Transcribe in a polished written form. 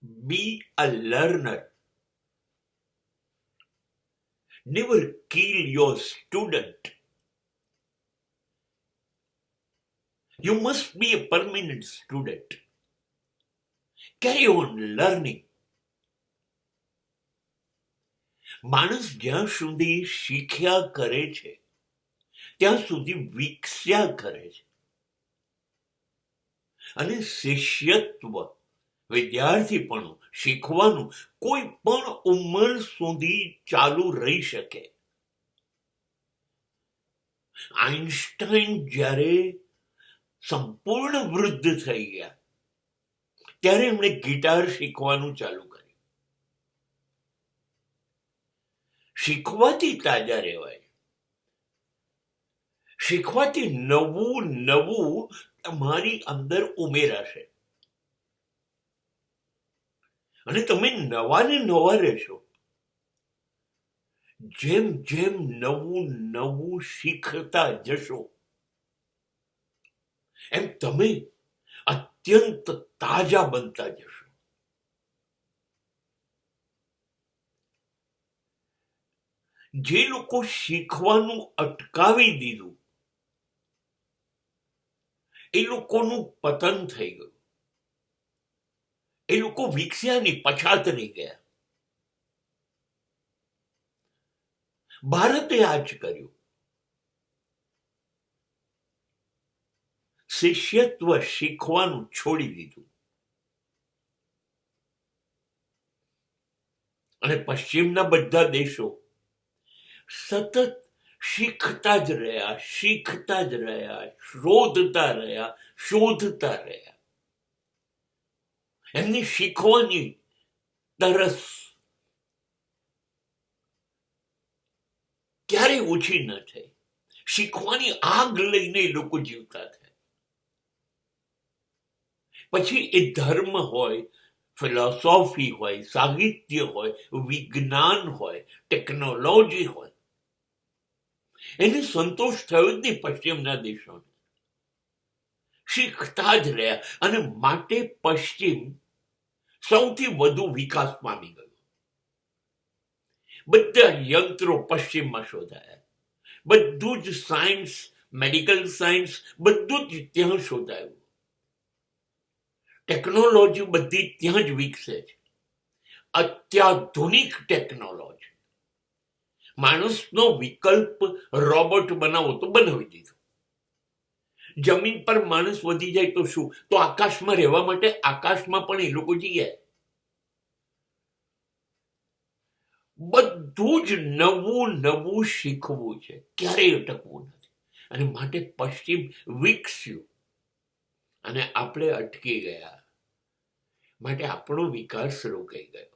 Be a learner. Never kill your student. You must be a permanent student. Carry on learning. માણસ જ્યાં સુધી શીખ્યા કરે છે ત્યાં સુધી વિકસ્યા કરે છે. અને શિષ્યત્વ, વિદ્યાર્થીપણું, શીખવાનું કોઈ પણ ઉંમર સુધી ચાલુ રહી શકે. આઇન્સ્ટાઈન જ્યારે સંપૂર્ણ વૃદ્ધ થઈ ગયા ત્યારે એમણે ગિટાર શીખવાનું ચાલુ કર્યું. શીખવાથી તાજા રહેવાય, શીખવાથી નવું નવું તમારી અંદર ઉમેરાશે અને તમે નવા ને નવા રહેશો. જેમ જેમ નવું નવું શીખતા જશો એમ તમે અત્યંત તાજા બનતા જશો. જે લોકો શીખવાનું અટકાવી દીધું એ લોકોનું પતન થઈ ગયું. એ લોકો વિકસ્યા નહીં, પછાત રહી ગયા. ભારતે આ જ કર્યું. શિષ્યત્વ, શીખવાનું છોડી દીધું અને પશ્ચિમના બધા દેશો સતત શીખતા જ રહ્યા, શીખતા જ રહ્યા, શોધતા રહ્યા, શોધતા રહ્યા. એમની શીખવાની તરસ ક્યારેય ઓછી ન થઈ. શીખવાની આગ લઈને એ લોકો જીવતા થયા. પછી એ ધર્મ હોય, ફિલોસોફી હોય, સાહિત્ય હોય, વિજ્ઞાન હોય, ટેકનોલોજી હોય, એને સંતોષ થયો જ નહીં પશ્ચિમના દેશોને. શીખતા જ રહ્યા અને માટે પશ્ચિમ સૌથી વધુ વિકાસ પામી ગયું. બધા યંત્રો પશ્ચિમમાં શોધાયા, બધું જ સાયન્સ, મેડિકલ સાયન્સ બધું જ ત્યાં શોધાયું. ટેકનોલોજી બધી ત્યાં જ વિકસે છે. અત્યાધુનિક ટેકનોલોજી. માણસનો વિકલ્પ રોબોટ બનાવો તો બનાવી દીધો. જમીન પર માણસ વધી જાય તો શું? તો આકાશમાં રહેવા માટે આકાશમાં પણ એ લોકો જઈએ. બધું જ નવું નવું શીખવું છે, ક્યારેય અટકવું નથી. અને માટે પશ્ચિમ વિકસ્યું અને આપણે અટકી ગયા. માટે આપણો વિકાસ રોકાઈ ગયો.